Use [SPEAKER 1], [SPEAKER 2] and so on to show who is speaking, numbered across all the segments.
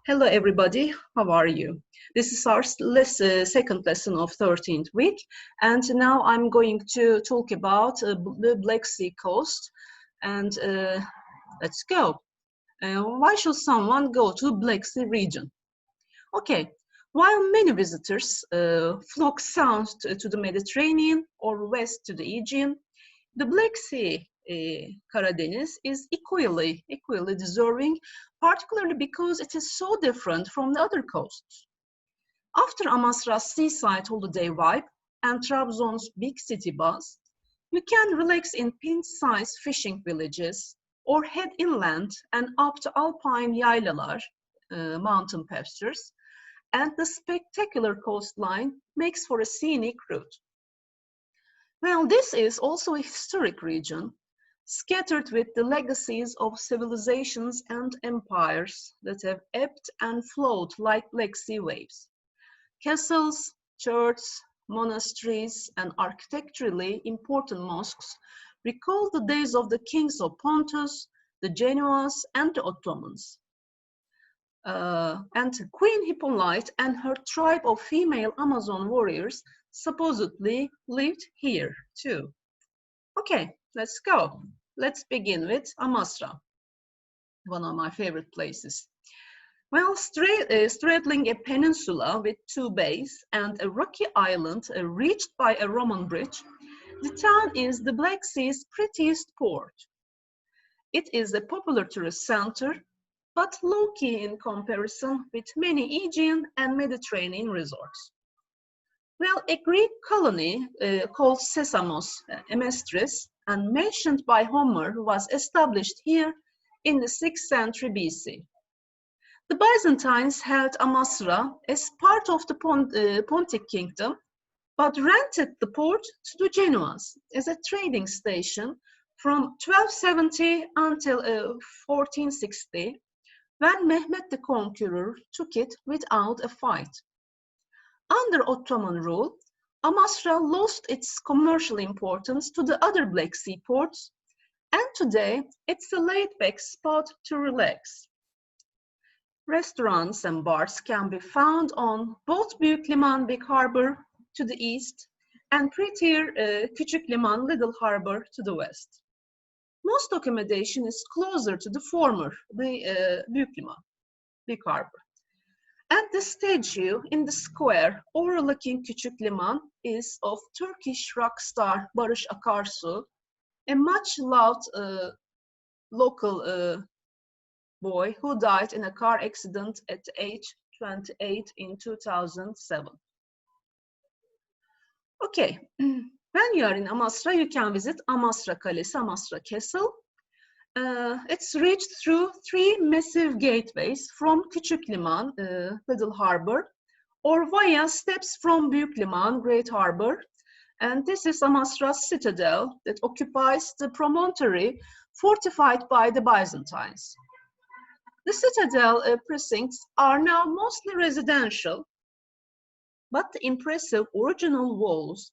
[SPEAKER 1] Hello everybody, how are you? This is our second lesson of 13th week, and now I'm going to talk about the Black Sea coast, and let's go. Why should someone go to Black Sea region? Okay, while many visitors flock south to the Mediterranean or west to the Aegean, the Black Sea, Karadeniz, is equally deserving, particularly because it is so different from the other coasts. After Amasra's seaside holiday vibe and Trabzon's big city buzz, you can relax in pint-sized fishing villages or head inland and up to alpine yaylalar, mountain pastures, and the spectacular coastline makes for a scenic route. Well, this is also a historic region, scattered with the legacies of civilizations and empires that have ebbed and flowed like Black Sea waves. Castles, churches, monasteries, and architecturally important mosques recall the days of the kings of Pontus, the Genoas, and the Ottomans. And Queen Hippolyte and her tribe of female Amazon warriors supposedly lived here too. Okay, let's go. Let's begin with Amasra, one of my favorite places. Well, straddling a peninsula with two bays and a rocky island reached by a Roman bridge, the town is the Black Sea's prettiest port. It is a popular tourist center, but low-key in comparison with many Aegean and Mediterranean resorts. Well, a Greek colony called Sesamos, Emestris, and mentioned by Homer, was established here in the 6th century BC. The Byzantines held Amasra as part of the Pontic kingdom, but rented the port to the Genoas as a trading station from 1270 until 1460, when Mehmet the Conqueror took it without a fight. Under Ottoman rule, Amasra lost its commercial importance to the other Black Sea ports, and today it's a laid-back spot to relax. Restaurants and bars can be found on both Büyük Liman Big Harbor to the east and prettier Küçük Liman Little Harbor to the west. Most accommodation is closer to the former, the Büyük Liman, Big Harbor. And the statue in the square overlooking Küçük Liman is of Turkish rock star Barış Akarsu, a much-loved local boy who died in a car accident at age 28 in 2007. Okay, when you are in Amasra, you can visit Amasra Kalesi, Amasra Castle. It's reached through 3 massive gateways from Küçük Liman, Little Harbor, or via steps from Büyük Liman, Great Harbor. And this is Amasra's citadel that occupies the promontory fortified by the Byzantines. The citadel precincts are now mostly residential, but the impressive original walls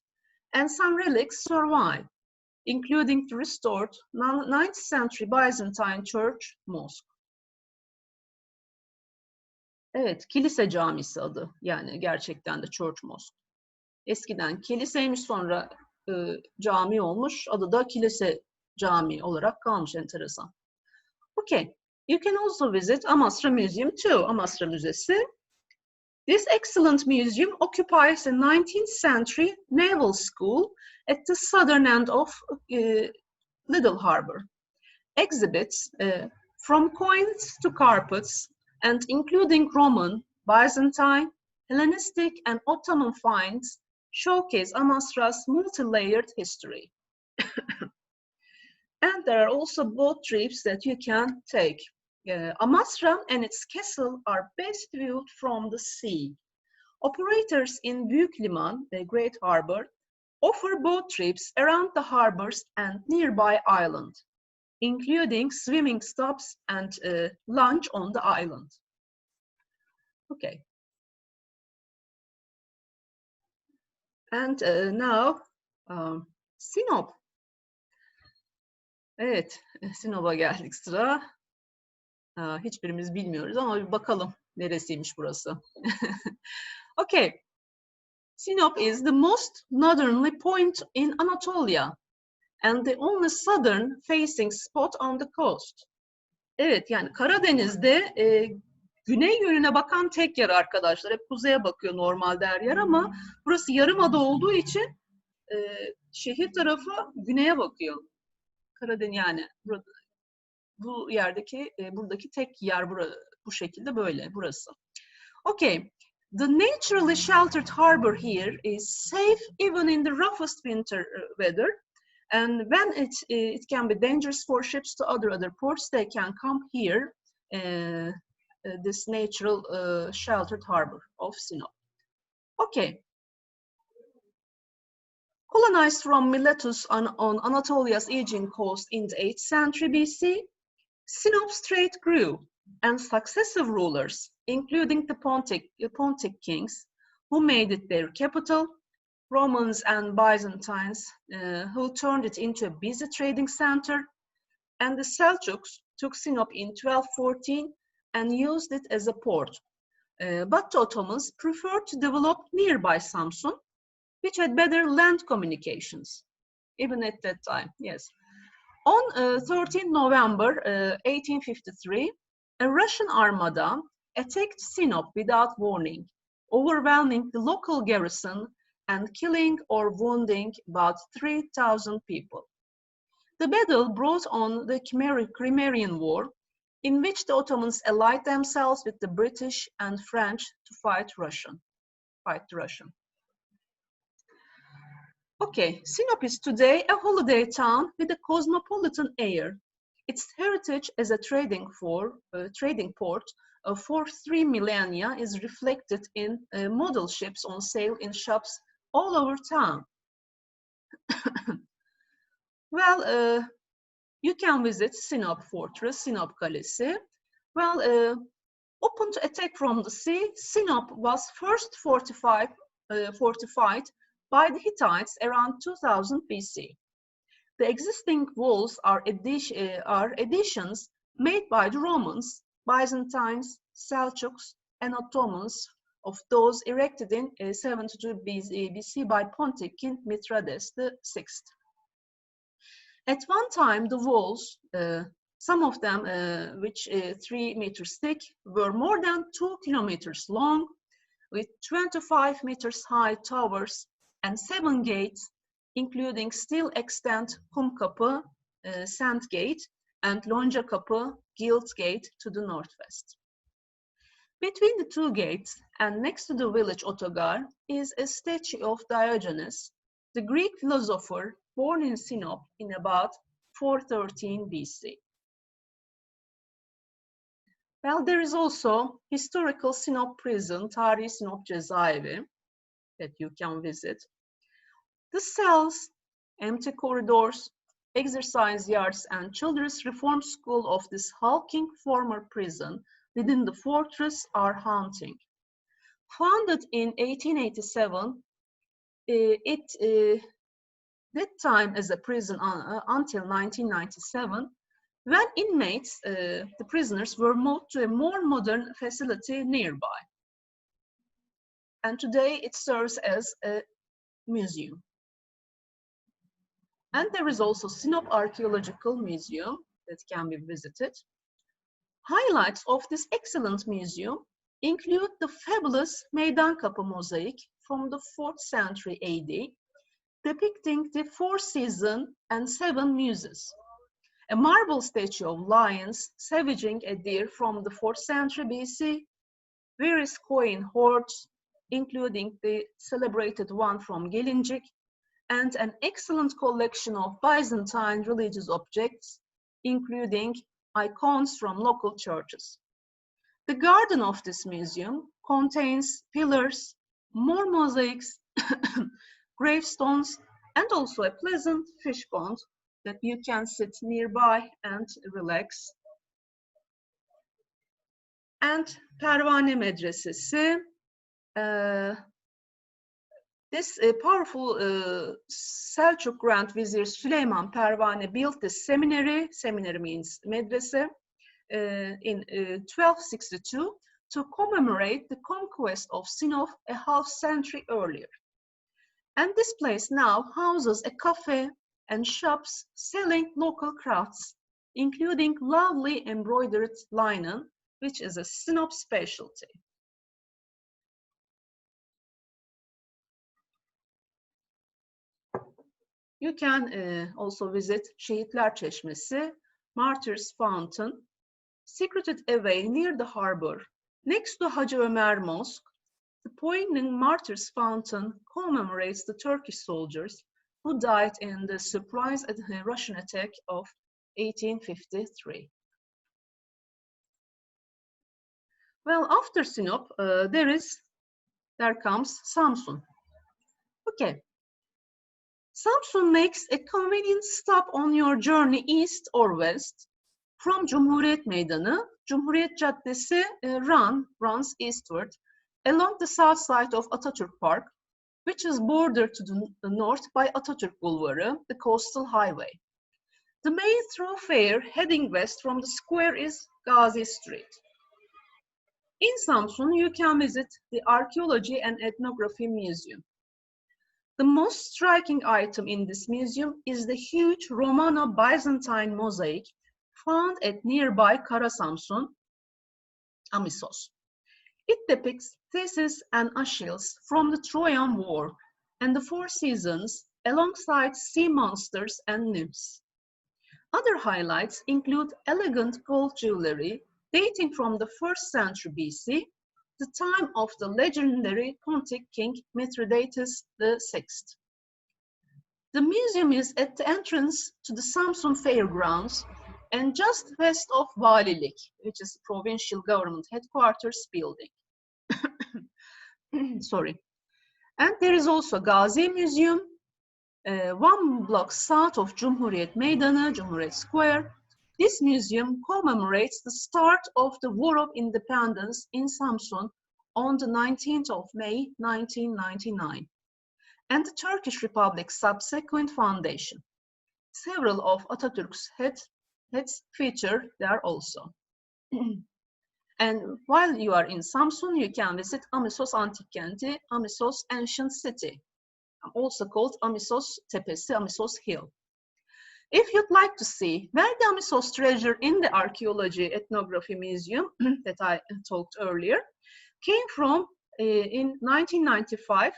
[SPEAKER 1] and some relics survive, including the restored 9th century Byzantine church mosque. Evet, kilise camisi adı. Yani gerçekten de church mosque. Eskiden kiliseymiş, sonra cami olmuş. Adı da kilise cami olarak kalmış, enteresan. Okay, you can also visit Amasra Museum too, Amasra Müzesi. This excellent museum occupies a 19th century naval school at the southern end of Little Harbor. Exhibits from coins to carpets and including Roman, Byzantine, Hellenistic and Ottoman finds showcase Amasra's multi-layered history. And there are also boat trips that you can take. Amasra and its castle are best viewed from the sea. Operators in Büyük Liman, the Great Harbor, offer boat trips around the harbors and nearby island, including swimming stops and lunch on the island. Okay. And now, Sinop. Evet, Sinop'a geldik sıra. Hiçbirimiz bilmiyoruz ama bir bakalım neresiymiş burası. Okay. Sinop is the most northerly point in Anatolia and the only southern facing spot on the coast. Evet, yani Karadeniz'de güney yönüne bakan tek yer arkadaşlar. Hep kuzeye bakıyor normalde her yer ama burası yarımada olduğu için şehir tarafı güneye bakıyor. Karadeniz yani bu yerdeki buradaki tek yer bu şekilde böyle burası. Okay. The naturally sheltered harbor here is safe even in the roughest winter weather. And when it can be dangerous for ships to other ports, they can come here, this natural sheltered harbor of Sinop. Okay. Colonized from Miletus on Anatolia's Aegean coast in the 8th century BC, Sinop Strait grew, and successive rulers, including the Pontic kings, who made it their capital, Romans and Byzantines, who turned it into a busy trading center, and the Seljuks took Sinop in 1214 and used it as a port. But the Ottomans preferred to develop nearby Samsun, which had better land communications, even at that time, yes. On 13 November 1853, a Russian armada attacked Sinop without warning, overwhelming the local garrison and killing or wounding about 3,000 people. The battle brought on the Crimean War, in which the Ottomans allied themselves with the British and French to fight the Russian. Okay, Sinop is today a holiday town with a cosmopolitan air. Its heritage as a trading port for 3 millennia is reflected in model ships on sale in shops all over town. Well, you can visit Sinop Fortress, Sinop Kalesi. Well, open to attack from the sea, Sinop was first fortified by the Hittites around 2000 BC. The existing walls are additions made by the Romans, Byzantines, Seljuks, and Ottomans of those erected in 72 BC by Pontic King Mithridates VI. At one time, the walls, some of them which 3 meters thick, were more than 2 kilometers long, with 25 meters high towers and 7 gates, including still extant Kumkapı, Sand Gate, and Loncakapı, Guild Gate to the northwest. Between the 2 gates and next to the village Otogar is a statue of Diogenes, the Greek philosopher born in Sinop in about 413 BC. Well, there is also historical Sinop prison, Tarihi Sinop Cezaevi, that you can visit. The cells, empty corridors, exercise yards, and children's reform school of this hulking former prison within the fortress are haunting. Founded in 1887, that time as a prison until 1997, when inmates, the prisoners, were moved to a more modern facility nearby. And today it serves as a museum. And there is also Sinop Archaeological Museum that can be visited. Highlights of this excellent museum include the fabulous Meydan Kapı mosaic from the 4th century AD, depicting the 4 seasons and 7 muses. A marble statue of lions savaging a deer from the 4th century BC, various coin hoards, including the celebrated one from Gelincik, and an excellent collection of Byzantine religious objects, including icons from local churches. The garden of this museum contains pillars, more mosaics, gravestones, and also a pleasant fish pond that you can sit nearby and relax. And Pervane Medresesi. This powerful Selçuk Grand Vizier Süleyman Pervane built this seminary. Seminary means medrese, in 1262 to commemorate the conquest of sınıf a half century earlier. And this place now houses a cafe and shops selling local crafts, including lovely embroidered linen, which is a sınıf specialty. You can also visit Şehitler Çeşmesi, Martyrs Fountain, secreted away near the harbor, next to Hacı Ömer Mosque. The poignant Martyrs Fountain commemorates the Turkish soldiers who died in the surprise Russian attack of 1853. Well, after Sinop, there comes Samsun. Okay. Samsun makes a convenient stop on your journey east or west. From Cumhuriyet Meydanı, Cumhuriyet Caddesi runs eastward along the south side of Atatürk Park, which is bordered to the north by Atatürk Bulvarı, the coastal highway. The main thoroughfare heading west from the square is Gazi Street. In Samsun, you can visit the Archaeology and Ethnography Museum. The most striking item in this museum is the huge Romano-Byzantine mosaic found at nearby Kara Samsun, Amisos. It depicts Theseus and Achilles from the Trojan War and the Four Seasons alongside sea monsters and nymphs. Other highlights include elegant gold jewelry dating from the 1st century BC, the time of the legendary Pontic king Mithridates VI. The museum is at the entrance to the Samsun Fairgrounds and just west of Valilik, which is provincial government headquarters building. Sorry. And there is also Gazi Museum, 1 block south of Cumhuriyet Meydanı, Cumhuriyet Square. This museum commemorates the start of the War of Independence in Samsun on the 19th of May, 1999, and the Turkish Republic's subsequent foundation. Several of Atatürk's heads feature there also. And while you are in Samsun, you can visit Amisos Antik Kenti, Amisos Ancient City, also called Amisos Tepesi, Amisos Hill. If you'd like to see where the Amisos treasure in the Archaeology Ethnography Museum that I talked earlier came from in 1995,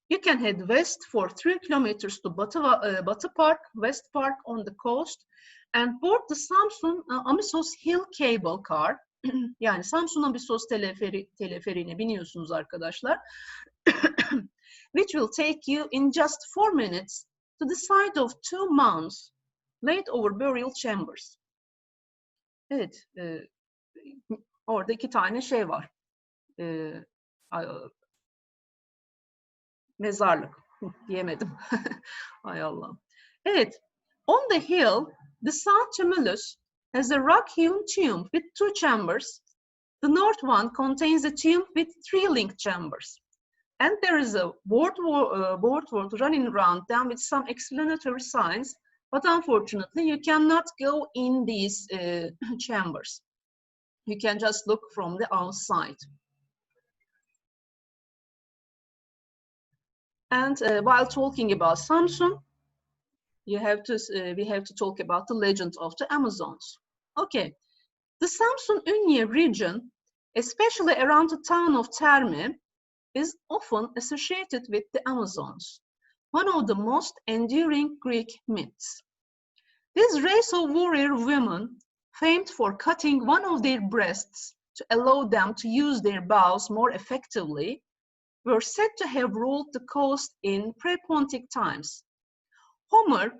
[SPEAKER 1] you can head west for 3 kilometers to Batı Park, West Park on the coast, and board the Samsun Amisos Hill cable car. Yani Samsun Amisos teleferiğine biniyorsunuz arkadaşlar. Which will take you in just 4 minutes to the site of 2 mounds laid over burial chambers. Evet, orada 2 tane şey var. Mezarlık diyemedim. Ay Allah. Evet, on the hill, the south tumulus has a rock-hewn tomb with 2 chambers. The north one contains a tomb with 3 linked chambers. And there is a boardwalk running around them with some explanatory signs, but unfortunately you cannot go in these chambers. You can just look from the outside. And while talking about Samsun, we have to talk about the legend of the Amazons. Okay, the Samsun-Ünye region, especially around the town of Terme, is often associated with the Amazons, one of the most enduring Greek myths. This race of warrior women, famed for cutting one of their breasts to allow them to use their bows more effectively, were said to have ruled the coast in pre-Pontic times. Homer,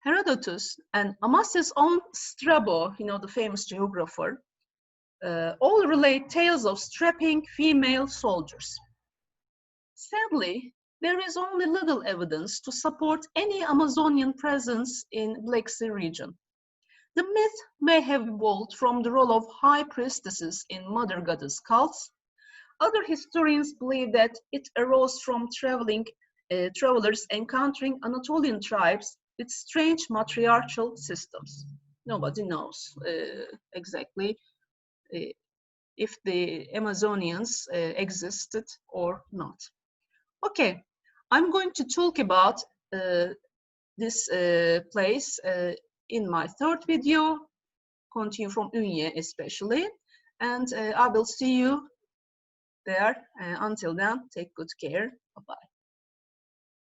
[SPEAKER 1] Herodotus, and Amasis' own Strabo, the famous geographer, all relate tales of strapping female soldiers. Sadly, there is only little evidence to support any Amazonian presence in Black Sea region. The myth may have evolved from the role of high priestesses in mother goddess cults. Other historians believe that it arose from travelers encountering Anatolian tribes with strange matriarchal systems. nobody knows exactly if the Amazonians existed or not. Okay, I'm going to talk about this place in my third video, continue from Ünye especially, and I will see you there. Until then, take good care. Bye-bye.